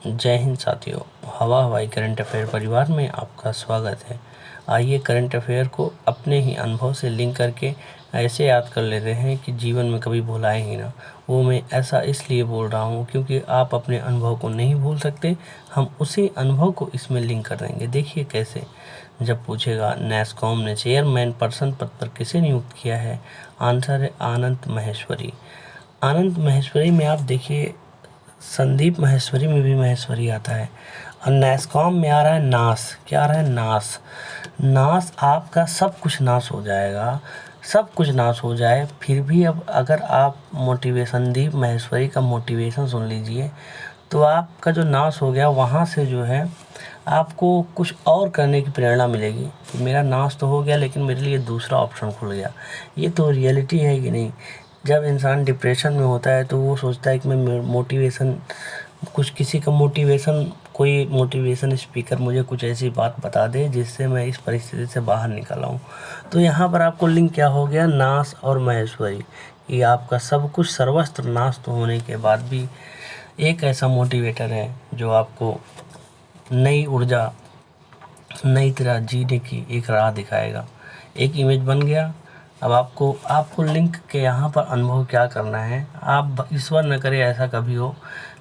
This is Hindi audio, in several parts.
जय हिंद साथियों, हवा हवाई करंट अफेयर परिवार में आपका स्वागत है। आइए करंट अफेयर को अपने ही अनुभव से लिंक करके ऐसे याद कर लेते हैं कि जीवन में कभी भुलाएं ही ना। वो मैं ऐसा इसलिए बोल रहा हूँ क्योंकि आप अपने अनुभव को नहीं भूल सकते। हम उसी अनुभव को इसमें लिंक कर देंगे। देखिए कैसे। जब पूछेगा नैस्कॉम ने चेयरमैन पर्सन पद पर किसे नियुक्त किया है, आंसर है आनंद महेश्वरी। आनंद महेश्वरी में आप देखिए, संदीप माहेश्वरी में भी माहेश्वरी आता है और नैस्कॉम में आ रहा है नास। क्या आ रहा है? नास। नास आपका सब कुछ नाश हो जाएगा, सब कुछ नाश हो जाए। फिर भी अब अगर आप संदीप माहेश्वरी का मोटिवेशन सुन लीजिए तो आपका जो नाश हो गया वहाँ से जो है आपको कुछ और करने की प्रेरणा मिलेगी। मेरा नाश तो हो गया लेकिन मेरे लिए दूसरा ऑप्शन खुल गया। ये तो रियलिटी है कि नहीं। जब इंसान डिप्रेशन में होता है तो वो सोचता है कि मैं मोटिवेशन, कुछ किसी का मोटिवेशन, कोई मोटिवेशन स्पीकर मुझे कुछ ऐसी बात बता दे जिससे मैं इस परिस्थिति से बाहर निकल आऊँ। तो यहाँ पर आपको लिंक क्या हो गया, नाश और महेश्वरी। कि आपका सब कुछ सर्वस्त्र नाश तो होने के बाद भी एक ऐसा मोटिवेटर है जो आपको नई ऊर्जा, नई तरह जीने की एक राह दिखाएगा। एक इमेज बन गया। अब आपको लिंक के यहाँ पर अनुभव क्या करना है। आप ईश्वर न करे ऐसा कभी हो,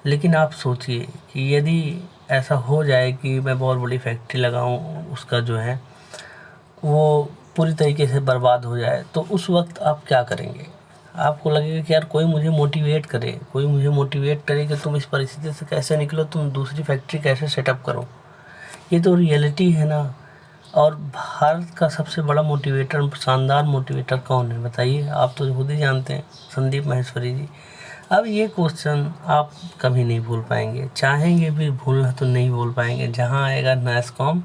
लेकिन आप सोचिए कि यदि ऐसा हो जाए कि मैं बहुत बड़ी फैक्ट्री लगाऊं, उसका जो है वो पूरी तरीके से बर्बाद हो जाए, तो उस वक्त आप क्या करेंगे? आपको लगेगा कि यार कोई मुझे मोटिवेट करे, कोई मुझे मोटिवेट करे कि तुम इस परिस्थिति से कैसे निकलो, तुम दूसरी फैक्ट्री कैसे सेटअप करो। ये तो रियलिटी है ना। और भारत का सबसे बड़ा मोटिवेटर, शानदार मोटिवेटर कौन है बताइए? आप तो खुद ही जानते हैं, संदीप माहेश्वरी जी। अब ये क्वेश्चन आप कभी नहीं भूल पाएंगे, चाहेंगे भी भूलना तो नहीं भूल पाएंगे। जहाँ आएगा नैस्कॉम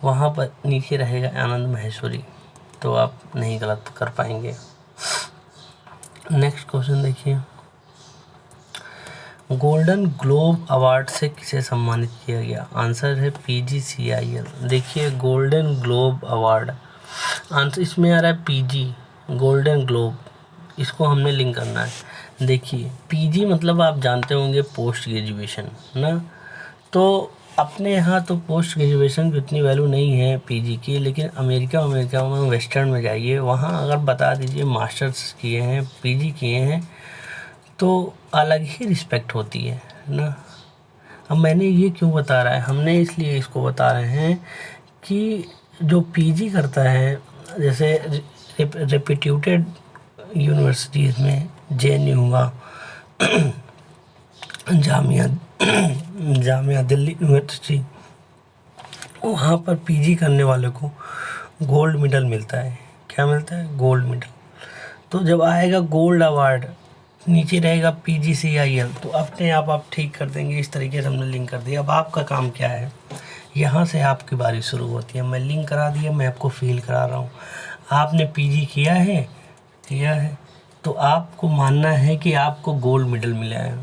वहाँ पर नीचे रहेगा आनंद महेश्वरी, तो आप नहीं गलत कर पाएंगे। नेक्स्ट क्वेश्चन देखिए, गोल्डन ग्लोब अवार्ड से किसे सम्मानित किया गया? आंसर है PGCIL। देखिए गोल्डन ग्लोब अवार्ड, आंसर इसमें आ रहा है PG, गोल्डन ग्लोब, इसको हमने लिंक करना है। देखिए PG मतलब आप जानते होंगे पोस्ट ग्रेजुएशन ना। तो अपने यहाँ तो पोस्ट ग्रेजुएशन की उतनी वैल्यू नहीं है PG की, लेकिन अमेरिका में वेस्टर्न में जाइए, वहाँ अगर बता दीजिए मास्टर्स किए हैं, PG किए हैं, तो अलग ही रिस्पेक्ट होती है ना। अब मैंने ये क्यों बता रहा है, हमने इसलिए इसको बता रहे हैं कि जो PG करता है, जैसे रेप्यूटेड यूनिवर्सिटीज़ में JNU हुआ, जामिया दिल्ली यूनिवर्सिटी, वहाँ पर PG करने वाले को गोल्ड मेडल मिलता है। क्या मिलता है? Gold medal. तो जब आएगा गोल्ड अवार्ड, नीचे रहेगा PGCIL, तो अपने आप ठीक कर देंगे। इस तरीके से हमने लिंक कर दिया। अब आपका काम क्या है, यहाँ से आपकी बारी शुरू होती है। मैं लिंक करा दिया, मैं आपको फील करा रहा हूँ। आपने PG किया है, तो आपको मानना है कि आपको गोल्ड मेडल मिला है।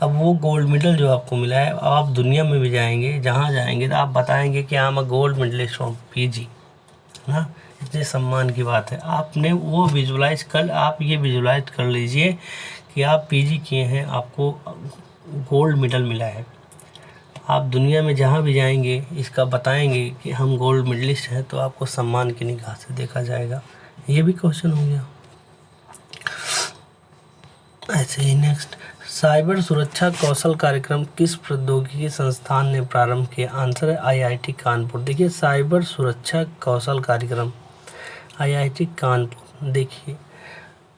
अब वो गोल्ड मेडल जो आपको मिला है, आप दुनिया में भी जाएंगे, जहाँ जाएंगे तो आप बताएंगे कि I am a gold medallist of PG ना। इतने सम्मान की बात है। आपने वो विजुलाइज कर, आप ये विजुलाइज कर लीजिए कि आप PG किए हैं, आपको गोल्ड मेडल मिला है। आप दुनिया में जहाँ भी जाएंगे इसका बताएंगे कि हम गोल्ड मेडलिस्ट हैं, तो आपको सम्मान की निगाह से देखा जाएगा। ये भी क्वेश्चन हो गया। ऐसे ही नेक्स्ट, साइबर सुरक्षा कौशल कार्यक्रम किस प्रौद्योगिकी संस्थान ने प्रारंभ किया? आंसर है IIT कानपुर। देखिए साइबर सुरक्षा कौशल कार्यक्रम IIT कानपुर। देखिए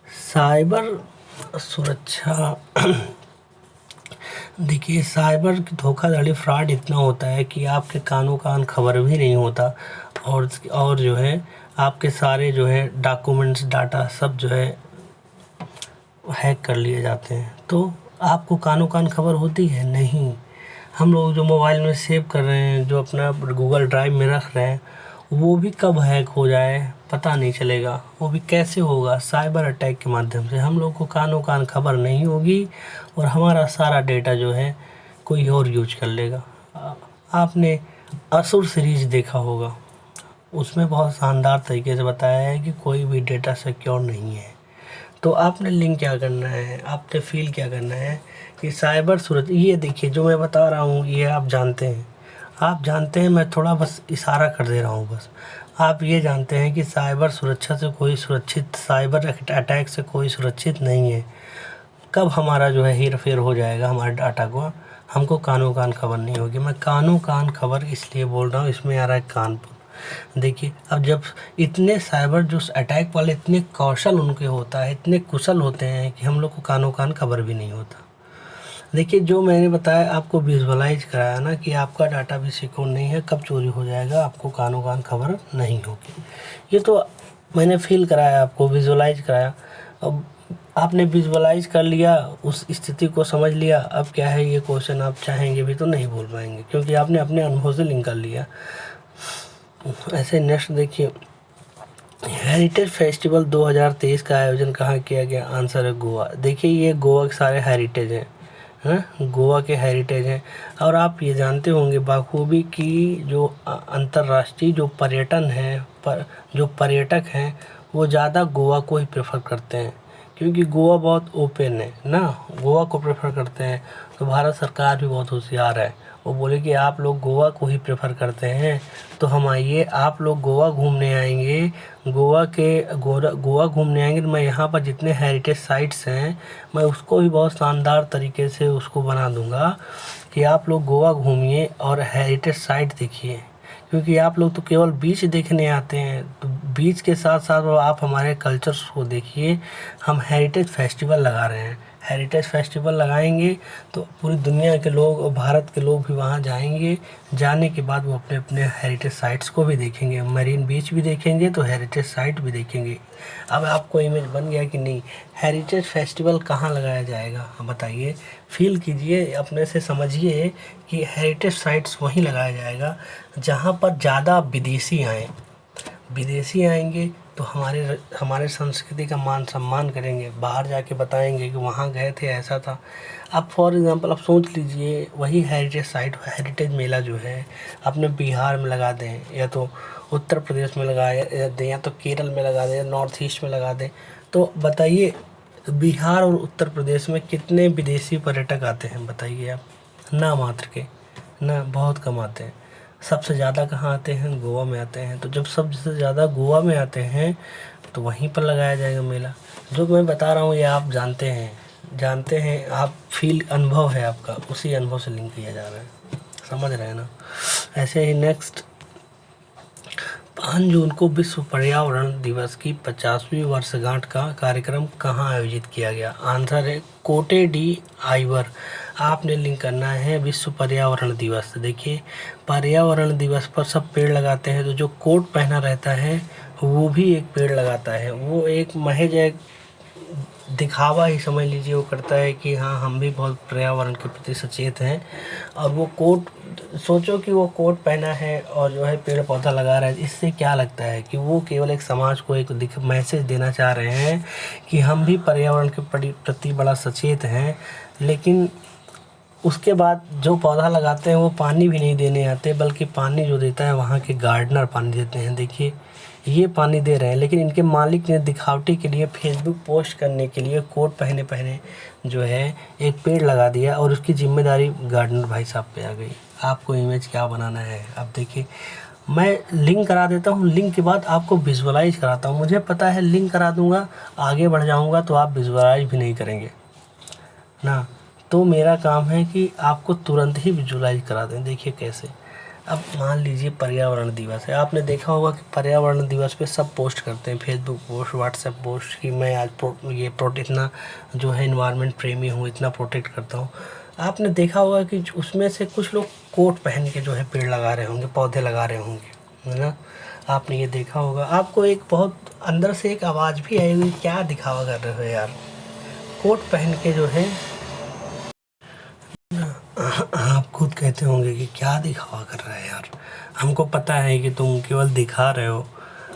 साइबर सुरक्षा देखिए साइबर धोखाधड़ी, फ्रॉड इतना होता है कि आपके कानों कान खबर भी नहीं होता, और जो है आपके सारे जो है डॉक्यूमेंट्स, डाटा सब जो है हैक कर लिए जाते हैं। तो आपको कानों कान खबर होती है नहीं। हम लोग जो मोबाइल में सेव कर रहे हैं, जो अपना गूगल ड्राइव में रख रहे हैं, वो भी कब हैक हो जाए पता नहीं चलेगा। वो भी कैसे होगा? साइबर अटैक के माध्यम से। हम लोग को कानों कान खबर नहीं होगी और हमारा सारा डेटा जो है कोई और यूज कर लेगा। आपने असुर सीरीज देखा होगा, उसमें बहुत शानदार तरीके से बताया है कि कोई भी डेटा सिक्योर नहीं है। तो आपने लिंक क्या करना है, आपने फील क्या करना है कि साइबर सुरक्षा, ये देखिए जो मैं बता रहा हूँ ये आप जानते हैं, आप जानते हैं, मैं थोड़ा बस इशारा कर दे रहा हूँ बस। आप ये जानते हैं कि साइबर सुरक्षा से कोई सुरक्षित, साइबर अटैक से कोई सुरक्षित नहीं है। कब हमारा जो है हेर-फेर हो जाएगा हमारे डाटा को, हमको कानो-कान खबर नहीं होगी। मैं कानो-कान खबर इसलिए बोल रहा हूँ, इसमें आ रहा है कानपुर। देखिए अब जब इतने साइबर जो अटैक वाले इतने कौशल उनके होता है, इतने कुशल होते हैं कि हम लोग को कानो-कान खबर भी नहीं होता। देखिए जो मैंने बताया आपको विजुअलाइज़ कराया ना कि आपका डाटा भी सिक्योर नहीं है, कब चोरी हो जाएगा आपको कानो-कान खबर नहीं होगी। ये तो मैंने फ़ील कराया, आपको विजुअलाइज़ कराया। अब आपने विजुअलाइज़ कर लिया, उस स्थिति को समझ लिया, अब क्या है ये क्वेश्चन आप चाहेंगे भी तो नहीं बोल पाएँगे, क्योंकि आपने अपने अनुभव से लिंक कर लिया। ऐसे नेक्स्ट देखिए, हेरिटेज फेस्टिवल 2023 का आयोजन कहाँ किया गया? आंसर है गोवा। देखिए ये गोवा के सारे हेरिटेज हैं, गोवा के हेरिटेज हैं। और आप ये जानते होंगे बखूबी कि जो अंतर्राष्ट्रीय जो पर्यटन है, जो पर्यटक हैं वो ज़्यादा गोवा को ही प्रेफर करते हैं, क्योंकि गोवा बहुत ओपन है ना, गोवा को प्रेफर करते हैं। तो भारत सरकार भी बहुत होशियार है, वो बोले कि आप लोग गोवा को ही प्रेफर करते हैं तो हम आइए, आप लोग गोवा घूमने आएंगे, गोवा घूमने आएंगे तो मैं यहाँ पर जितने हेरिटेज साइट्स हैं मैं उसको भी बहुत शानदार तरीके से उसको बना दूंगा कि आप लोग गोवा घूमिए और हेरिटेज साइट देखिए। क्योंकि आप लोग तो केवल बीच देखने आते हैं, तो बीच के साथ साथ आप हमारे कल्चर्स को देखिए। हम हेरिटेज फेस्टिवल लगा रहे हैं, हेरिटेज फेस्टिवल लगाएंगे तो पूरी दुनिया के लोग और भारत के लोग भी वहाँ जाएंगे। जाने के बाद वो अपने अपने हेरिटेज साइट्स को भी देखेंगे, मरीन बीच भी देखेंगे तो हेरिटेज साइट भी देखेंगे। अब आपको इमेज बन गया कि नहीं, हेरिटेज फेस्टिवल कहाँ लगाया जाएगा, हम बताइए, फील कीजिए, अपने से समझिए कि हेरिटेज साइट्स वहीं लगाया जाएगा जहाँ पर ज़्यादा विदेशी आएँ। विदेशी आएंगे तो हमारे संस्कृति का मान सम्मान करेंगे, बाहर जाके बताएंगे कि वहाँ गए थे ऐसा था। अब फॉर एग्ज़ाम्पल आप सोच लीजिए, वही हेरिटेज साइट, हेरिटेज मेला जो है अपने बिहार में लगा दें, या तो उत्तर प्रदेश में लगा दें, या तो केरल में लगा दें, या नॉर्थ ईस्ट में लगा दें, तो बताइए बिहार और उत्तर प्रदेश में कितने विदेशी पर्यटक आते हैं बताइए आप? ना मात्र के, ना बहुत कम आते हैं। सबसे ज़्यादा कहाँ आते हैं? गोवा में आते हैं। तो जब सबसे ज़्यादा गोवा में आते हैं तो वहीं पर लगाया जाएगा मेला। जो मैं बता रहा हूँ ये आप जानते हैं, आप फील, अनुभव है आपका, उसी अनुभव से लिंक किया जा रहा है, समझ रहे हैं ना। ऐसे ही नेक्स्ट, 5 जून को विश्व पर्यावरण दिवस की 50वीं वर्षगांठ का कार्यक्रम कहाँ आयोजित किया गया? आंसर है कोटे डी आइवर। आपने लिंक करना है विश्व पर्यावरण दिवस। देखिए पर्यावरण दिवस पर सब पेड़ लगाते हैं, तो जो कोट पहना रहता है वो भी एक पेड़ लगाता है। वो एक महज एक दिखावा ही समझ लीजिए वो करता है कि हाँ हम भी बहुत पर्यावरण के प्रति सचेत हैं। और वो कोट, सोचो कि वो कोट पहना है और जो है पेड़ पौधा लगा रहा है, इससे क्या लगता है कि वो केवल एक समाज को एक मैसेज देना चाह रहे हैं कि हम भी पर्यावरण के प्रति बड़ा सचेत हैं। लेकिन उसके बाद जो पौधा लगाते हैं वो पानी भी नहीं देने आते, बल्कि पानी जो देता है वहाँ के गार्डनर पानी देते हैं। देखिए ये पानी दे रहे हैं, लेकिन इनके मालिक ने दिखावटी के लिए, फेसबुक पोस्ट करने के लिए कोट पहने पहने जो है एक पेड़ लगा दिया और उसकी जिम्मेदारी गार्डनर भाई साहब पे आ गई। आपको इमेज क्या बनाना है? अब देखिए मैं लिंक करा देता हूँ, लिंक के बाद आपको विजुअलाइज कराता हूँ। मुझे पता है लिंक करा दूँगा, आगे बढ़ जाऊँगा तो आप विजुअलाइज भी नहीं करेंगे ना, तो मेरा काम है कि आपको तुरंत ही विजुअलाइज करा दें। देखिए कैसे, अब मान लीजिए पर्यावरण दिवस है, आपने देखा होगा कि पर्यावरण दिवस पे सब पोस्ट करते हैं, फेसबुक पोस्ट, व्हाट्सएप पोस्ट, कि मैं आज इतना जो है इन्वायरमेंट प्रेमी हूँ, इतना प्रोटेक्ट करता हूँ। आपने देखा होगा कि उसमें से कुछ लोग कोट पहन के जो है पेड़ लगा रहे होंगे, पौधे लगा रहे होंगे, है ना। आपने ये देखा होगा, आपको एक बहुत अंदर से एक आवाज़ भी आई हुई, क्या दिखावा कर रहे हो यार, कोट पहन के जो है। आप खुद कहते होंगे कि क्या दिखावा कर रहा है यार, हमको पता है कि तुम केवल दिखा रहे हो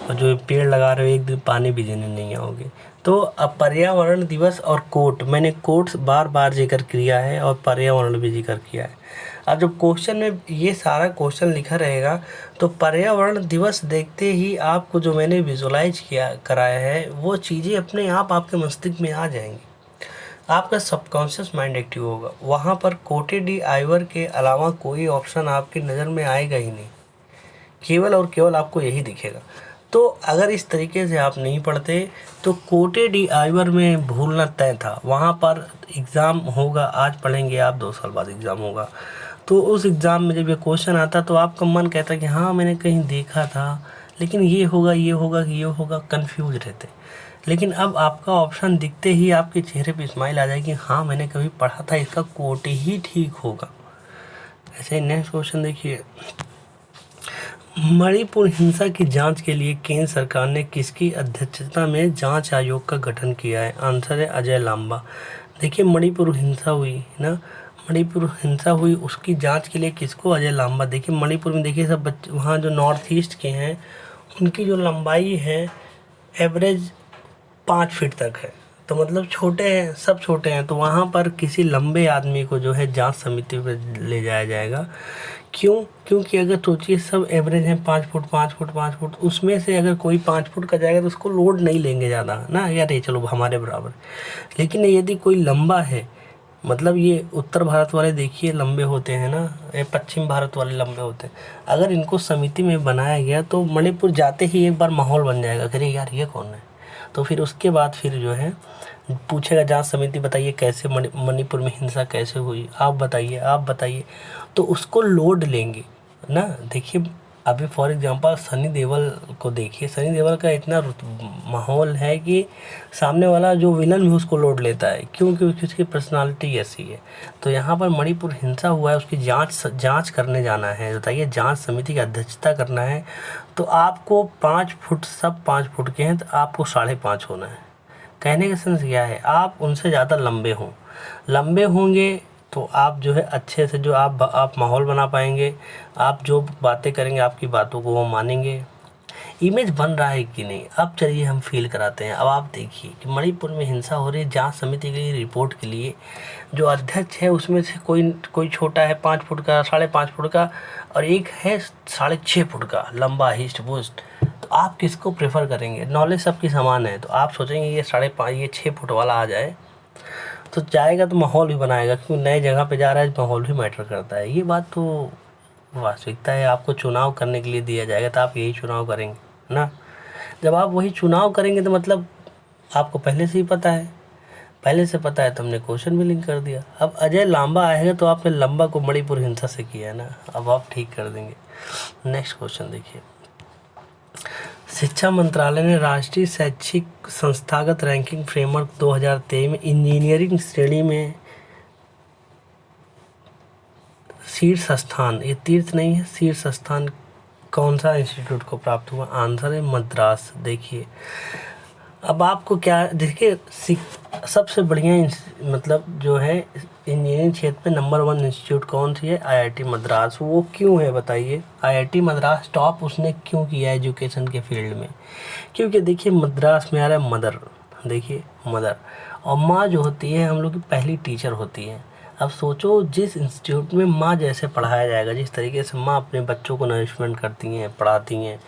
और जो पेड़ लगा रहे हो एक दिन पानी भी देने नहीं आओगे। तो अब पर्यावरण दिवस और कोट, मैंने कोट्स बार बार जिक्र किया है और पर्यावरण भी जिक्र किया है। अब जब क्वेश्चन में ये सारा क्वेश्चन लिखा रहेगा तो पर्यावरण दिवस देखते ही आपको जो मैंने विजुलाइज किया कराया है वो चीज़ें अपने आप आपके मस्तिष्क में आ जाएंगी। आपका सबकॉन्शियस माइंड एक्टिव होगा, वहाँ पर कोटे डी आइवर के अलावा कोई ऑप्शन आपकी नज़र में आएगा ही नहीं, केवल और केवल आपको यही दिखेगा। तो अगर इस तरीके से आप नहीं पढ़ते तो कोटे डी आइवर में भूलना तय था। वहाँ पर एग्ज़ाम होगा, आज पढ़ेंगे आप, 2 साल बाद एग्ज़ाम होगा। तो उस एग्ज़ाम में जब ये क्वेश्चन आता तो आपका मन कहता कि हाँ मैंने कहीं देखा था, लेकिन ये होगा ये होगा कि ये होगा, कन्फ्यूज रहते। लेकिन अब आपका ऑप्शन दिखते ही आपके चेहरे पे स्माइल आ जाएगी, हाँ मैंने कभी पढ़ा था, इसका कोट ही ठीक होगा। ऐसे नेक्स्ट क्वेश्चन देखिए, मणिपुर हिंसा की जांच के लिए केंद्र सरकार ने किसकी अध्यक्षता में जांच आयोग का गठन किया है? आंसर है अजय लांबा। देखिए मणिपुर हिंसा हुई ना, मणिपुर हिंसा हुई, उसकी जांच के लिए किसको? अजय लांबा। देखिए मणिपुर में देखिए सब बच्चे वहाँ जो नॉर्थ ईस्ट के हैं उनकी जो लंबाई है एवरेज 5 फीट तक है, तो मतलब छोटे हैं, सब छोटे हैं। तो वहाँ पर किसी लंबे आदमी को जो है जांच समिति पे ले जाया जाएगा। क्यों? क्योंकि अगर सोचिए सब एवरेज हैं 5 फुट 5 फुट 5 फुट, उसमें से अगर कोई 5 फुट का जाएगा तो उसको लोड नहीं लेंगे ज़्यादा ना, यार ये चलो हमारे बराबर। लेकिन यदि कोई लंबा है, मतलब ये उत्तर भारत वाले देखिए लंबे होते हैं ना, ये पश्चिम भारत वाले लंबे होते हैं। अगर इनको समिति में बनाया गया तो मणिपुर जाते ही एक बार माहौल बन जाएगा, अरे यार ये कौन है। तो फिर उसके बाद फिर जो है पूछेगा जांच समिति बताइए कैसे मणिपुर में हिंसा कैसे हुई, आप बताइए आप बताइए, तो उसको लोड लेंगे ना। देखिए अभी फॉर एग्जांपल सनी देओल को देखिए, सनी देओल का इतना माहौल है कि सामने वाला जो विलन भी उसको लोड लेता है, क्योंकि उसकी पर्सनालिटी ऐसी है। तो यहाँ पर मणिपुर हिंसा हुआ है, उसकी जांच करने जाना है, बताइए जांच समिति की अध्यक्षता करना है, तो आपको 5 फुट, सब 5 फुट के हैं तो आपको 5.5 होना है। कहने का सेंस क्या है, आप उनसे ज़्यादा लंबे होंगे तो आप जो है अच्छे से जो आप माहौल बना पाएंगे, आप जो बातें करेंगे आपकी बातों को वो मानेंगे। इमेज बन रहा है कि नहीं, अब चलिए हम फील कराते हैं। अब आप देखिए कि मणिपुर में हिंसा हो रही है, जांच समिति की रिपोर्ट के लिए जो अध्यक्ष है उसमें से कोई छोटा है 5 फुट का, 5.5 फुट का, और एक है 6.5 फुट का लंबा हिस्ट पुस्ट। तो आप किसको प्रेफर करेंगे? नॉलेज सबकी समान है, तो आप सोचेंगे ये 5.5 ये 6 फुट वाला आ जाए तो जाएगा, तो माहौल भी बनाएगा, क्योंकि नए जगह पे जा रहा है, माहौल भी मैटर करता है। ये बात तो वास्तविकता है। आपको चुनाव करने के लिए दिया जाएगा तो आप यही चुनाव करेंगे ना। जब आप वही चुनाव करेंगे तो मतलब आपको पहले से ही पता है, पहले से पता है तो हमने क्वेश्चन भी लिंक कर दिया। अब अजय लांबा आएगा तो आपने लंबा को मणिपुर हिंसा से किया है ना, अब आप ठीक कर देंगे। नेक्स्ट क्वेश्चन देखिए, शिक्षा मंत्रालय ने राष्ट्रीय शैक्षिक संस्थागत रैंकिंग फ्रेमवर्क 2023 में इंजीनियरिंग श्रेणी में शीर्ष स्थान, ये तीर्थ नहीं है, शीर्ष स्थान कौन सा इंस्टीट्यूट को प्राप्त हुआ? आंसर है मद्रास। देखिए अब आपको क्या, देखिए सबसे बढ़िया मतलब जो है इंजीनियरिंग क्षेत्र में नंबर 1 इंस्टीट्यूट कौन सी है? आईआईटी मद्रास। वो क्यों है बताइए? आईआईटी मद्रास टॉप उसने क्यों किया है एजुकेशन के फील्ड में? क्योंकि देखिए मद्रास में आ रहा है मदर, देखिए मदर, और माँ जो होती है हम लोग की पहली टीचर होती है। अब सोचो जिस इंस्टीट्यूट में माँ जैसे पढ़ाया जाएगा, जिस तरीके से माँ अपने बच्चों को नरिशमेंट करती हैं, पढ़ाती हैं,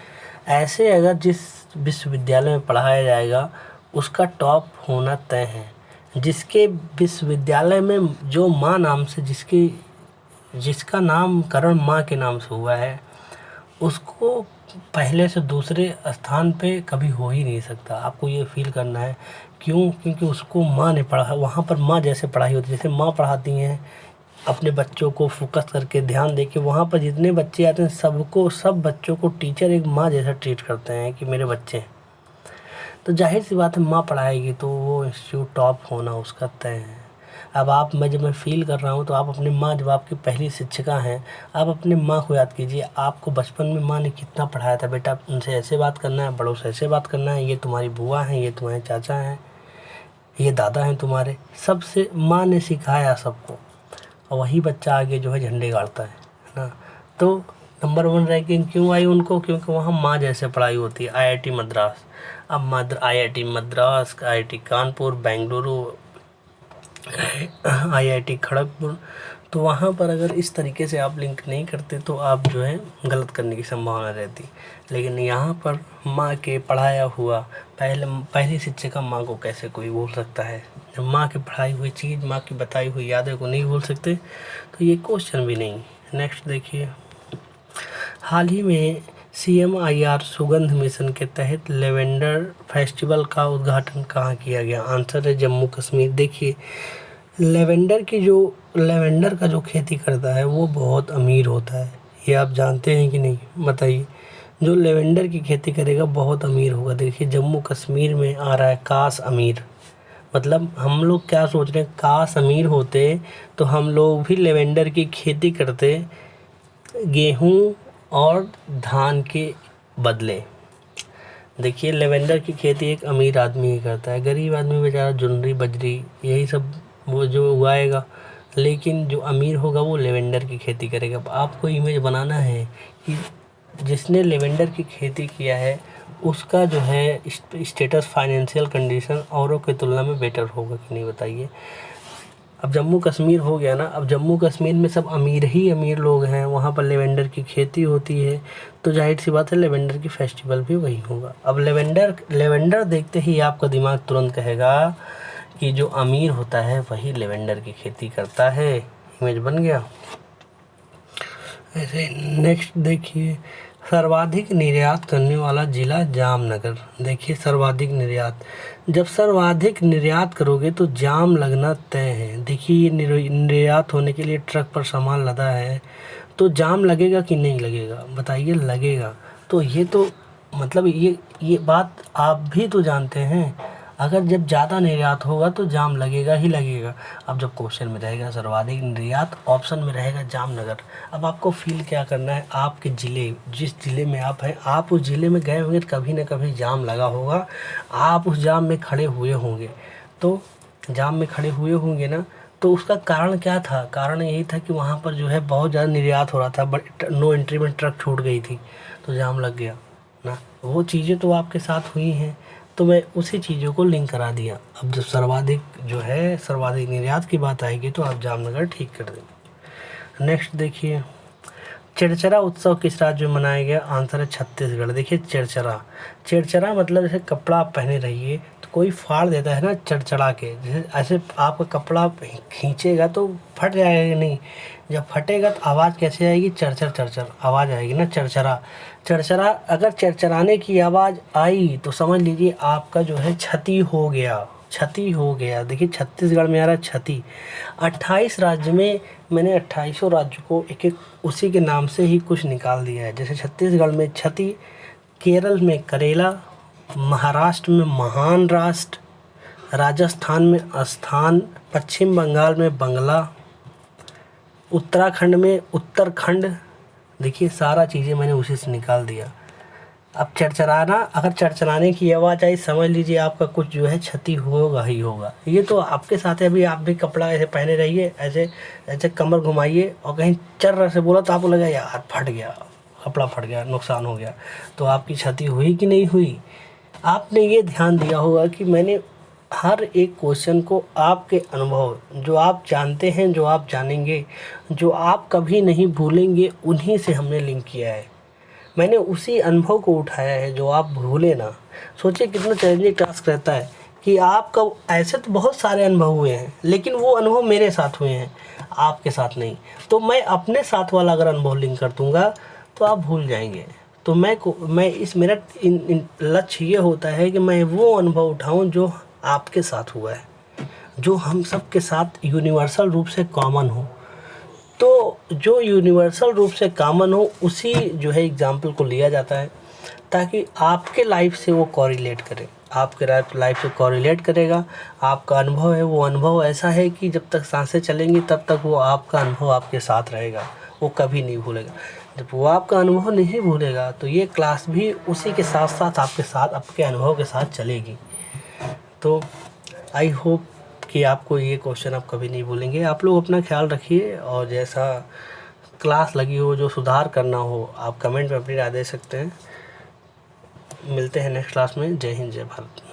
ऐसे अगर जिस विश्वविद्यालय में पढ़ाया जाएगा उसका टॉप होना तय है। जिसके विश्वविद्यालय में जो माँ नाम से जिसका नामकरण माँ के नाम से हुआ है उसको पहले से दूसरे स्थान पे कभी हो ही नहीं सकता। आपको ये फील करना है। क्यों? क्योंकि उसको माँ ने पढ़ा, वहाँ पर माँ जैसे पढ़ाई होती है, जैसे माँ पढ़ाती हैं अपने बच्चों को फोकस करके ध्यान देके, वहाँ पर जितने बच्चे आते हैं सब बच्चों को टीचर एक माँ जैसा ट्रीट करते हैं कि मेरे बच्चे हैं। तो जाहिर सी बात है माँ पढ़ाएगी तो वो इंस्टीट्यूट टॉप होना उसका तय है। अब जब मैं फील कर रहा हूँ तो आप अपनी माँ, जब आपकी पहली शिक्षिका हैं, आप अपनी माँ को याद कीजिए। आपको बचपन में माँ ने कितना पढ़ाया था, बेटा उनसे ऐसे बात करना है, बड़ों से ऐसे बात करना है, ये तुम्हारी बुआ हैं, ये तुम्हारे चाचा हैं, ये दादा हैं तुम्हारे, सबसे माँ ने सिखाया सबको। और वही बच्चा आगे जो है झंडे गाड़ता है ना। तो नंबर 1 रैंकिंग क्यों आई उनको? क्योंकि वहाँ माँ जैसे पढ़ाई होती है। आईआईटी मद्रास, अब IIT Madras, IIT Kanpur, Bengaluru, IIT Kharagpur, तो वहाँ पर अगर इस तरीके से आप लिंक नहीं करते तो आप जो है गलत करने की संभावना रहती। लेकिन यहाँ पर माँ के पढ़ाया हुआ, पहली शिक्षिका माँ को कैसे कोई भूल सकता है? जब माँ की पढ़ाई हुई चीज़, माँ की बताई हुई यादें को नहीं भूल सकते तो ये क्वेश्चन भी नहीं। नेक्स्ट देखिए, हाल ही में CMIR सुगंध मिशन के तहत लेवेंडर फेस्टिवल का उद्घाटन कहाँ किया गया? आंसर है जम्मू कश्मीर। देखिए, लेवेंडर का जो खेती करता है वो बहुत अमीर होता है, ये आप जानते हैं कि नहीं? बताइए। जो लेवेंडर की खेती करेगा बहुत अमीर होगा। देखिए, जम्मू कश्मीर में आ रहा है काश अमीर, मतलब हम लोग क्या सोच रहे हैं, काश अमीर होते तो हम लोग भी लेवेंडर की खेती करते, गेहूँ और धान के बदले। देखिए, लेवेंडर की खेती एक अमीर आदमी ही करता है, गरीब आदमी बेचारा जुन्नरी बजरी यही सब वो जो उगाएगा, लेकिन जो अमीर होगा वो लेवेंडर की खेती करेगा। अब आपको इमेज बनाना है कि जिसने लेवेंडर की खेती किया है उसका जो है स्टेटस, फाइनेंशियल कंडीशन औरों की तुलना में बेटर होगा कि नहीं, बताइए। अब जम्मू कश्मीर हो गया ना, अब जम्मू कश्मीर में सब अमीर ही अमीर लोग हैं, वहाँ पर लेवेंडर की खेती होती है, तो जाहिर सी बात है लेवेंडर की फेस्टिवल भी वही होगा। अब लेवेंडर देखते ही आपका दिमाग तुरंत कहेगा कि जो अमीर होता है वही लेवेंडर की खेती करता है। इमेज बन गया। ऐसे नेक्स्ट देखिए, सर्वाधिक निर्यात करने वाला जिला जामनगर। देखिए, सर्वाधिक निर्यात, जब सर्वाधिक निर्यात करोगे तो जाम लगना तय है। देखिए, ये निर्यात होने के लिए ट्रक पर सामान लदा है तो जाम लगेगा कि नहीं लगेगा? बताइए, लगेगा। तो ये तो मतलब ये बात आप भी तो जानते हैं, अगर जब ज़्यादा निर्यात होगा तो जाम लगेगा ही लगेगा। अब जब क्वेश्चन में रहेगा सर्वाधिक निर्यात, ऑप्शन में रहेगा जामनगर, अब आपको फील क्या करना है, आपके ज़िले, जिस ज़िले में आप हैं, आप उस ज़िले में गए होंगे, कभी ना कभी जाम लगा होगा, आप उस जाम में खड़े हुए होंगे, तो जाम में खड़े हुए होंगे ना, तो उसका कारण क्या था? कारण यही था कि वहाँ पर जो है बहुत ज़्यादा निर्यात हो रहा था, बट नो एंट्री में ट्रक छूट गई थी तो जाम लग गया ना। वो चीज़ें तो आपके साथ हुई हैं, तो मैं उसी चीज़ों को लिंक करा दिया। अब जब सर्वाधिक निर्यात की बात आएगी तो आप जामनगर ठीक कर देंगे। नेक्स्ट देखिए, चेरचरा उत्सव किस राज्य में मनाया गया? आंसर है छत्तीसगढ़। देखिए, चेरचरा मतलब जैसे कपड़ा आप पहने रहिए तो कोई फाड़ देता है ना चढ़चढ़ा के, जैसे ऐसे आपका कपड़ा खींचेगा तो फट जाएगा कि नहीं? जब फटेगा तो आवाज़ कैसे आएगी? चरचर चरचर आवाज़ आएगी ना, चरचरा। अगर चरचराने की आवाज़ आई तो समझ लीजिए आपका जो है क्षति हो गया। देखिए, छत्तीसगढ़ में आ रहा है क्षति। 28 राज्य में मैंने 28 राज्य को एक एक उसी के नाम से ही कुछ निकाल दिया है। जैसे छत्तीसगढ़ में क्षति, केरल में करेला, महाराष्ट्र में महान राष्ट्र, राजस्थान में स्थान, पश्चिम बंगाल में बंगला, उत्तराखंड में उत्तरखंड। देखिए, सारा चीज़ें मैंने उसी से निकाल दिया। अब अगर चरचराने की आवाज़ आई, समझ लीजिए आपका कुछ जो है क्षति होगा ही होगा। ये तो आपके साथ है, अभी आप भी कपड़ा ऐसे पहने रहिए, ऐसे ऐसे कमर घुमाइए और कहीं चर से बोला तो आपको लगा यार फट गया, कपड़ा फट गया, नुकसान हो गया, तो आपकी क्षति हुई कि नहीं हुई? आपने ये ध्यान दिया होगा कि मैंने हर एक क्वेश्चन को आपके अनुभव, जो आप जानते हैं, जो आप जानेंगे, जो आप कभी नहीं भूलेंगे, उन्हीं से हमने लिंक किया है। मैंने उसी अनुभव को उठाया है जो आप भूले ना। सोचिए कितना चैलेंजिंग टास्क रहता है कि आपका, ऐसे तो बहुत सारे अनुभव हुए हैं लेकिन वो अनुभव मेरे साथ हुए हैं, आपके साथ नहीं। तो मैं अपने साथ वाला अगर अनुभव लिंक कर दूंगा तो आप भूल जाएंगे। तो मेरा लक्ष्य ये होता है कि मैं वो अनुभव उठाऊं जो आपके साथ हुआ है, जो हम सब के साथ यूनिवर्सल रूप से कॉमन हो। तो जो यूनिवर्सल रूप से कॉमन हो उसी जो है एग्जाम्पल को लिया जाता है, ताकि आपके लाइफ से वो कोरिलेट करे, आपके लाइफ से कोरिलेट करेगा। आपका अनुभव है, वो अनुभव ऐसा है कि जब तक सांसें चलेंगी तब तक वो आपका अनुभव आपके साथ रहेगा, वो कभी नहीं भूलेगा। जब वो आपका अनुभव नहीं भूलेगा तो ये क्लास भी उसी के साथ साथ आपके अनुभव के साथ चलेगी। तो आई होप कि आपको ये क्वेश्चन आप कभी नहीं भूलेंगे। आप लोग अपना ख्याल रखिए और जैसा क्लास लगी हो, जो सुधार करना हो, आप कमेंट में अपनी राय दे सकते हैं। मिलते हैं नेक्स्ट क्लास में। जय हिंद, जय भारत।